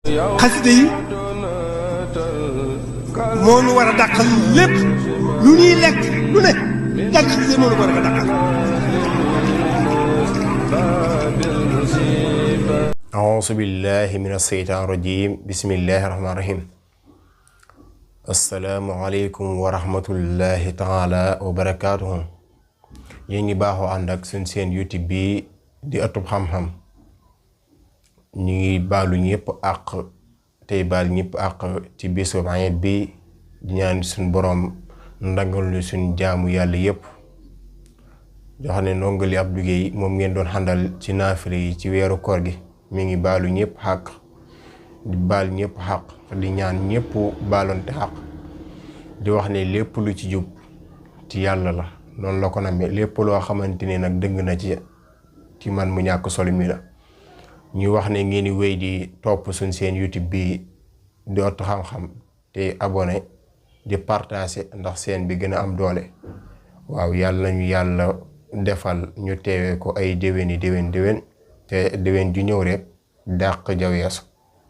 xasida yi moo nu war a dàqal lépp lu ñuy lekk lu ne jàng xasida moo nu ko war a dàqal. auzu billahi min asheytaan rajim bismillahi rahmaani rahim. asalaamualeykum wa rahmatullahi taala wa barakaatuhu. yéen ngi baaxoo ànd ak suñ seen YouTube bi di ëttub xam-xam. ñu ngi baalu ñëpp àq tey baal ñëpp àq ci bisu ayit bi di ñaan suñ boroom ndangal lu suñ jaamu yàlla yëpp. jox ne ndongali Abdou Guèye moom ngeen doon xàndal ci naafile yi ci weeru koor gi mi ngi baalu ñëpp xàq di baal ñëpp xàq di ñaan ñëpp baalonte xàq di wax ne lépp lu ci jub ci yàlla la noonu la ko namee lépp loo xamante ne nag dëgg na ci man mu ñàkk solo mi la. ñu wax ne ngeen di wéy di topp suñ seen YouTube bi di Ëttu Xam-Xam te abonné di partager ndax seen bi gën a am doole. waaw yàlla nañu yàlla defal ñu teewee ko ay déwéni déwén te déwén ju ñëw rek dàq jaweesu.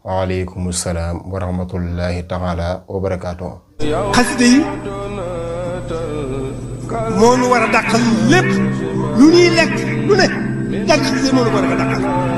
waaleykum salaam wa rahmatullahi taala wa barakaatu. xasida yi moo nu war a dàqal lépp lu ñuy lekk lu ne jàng xasida moo nu ko war a dàqal.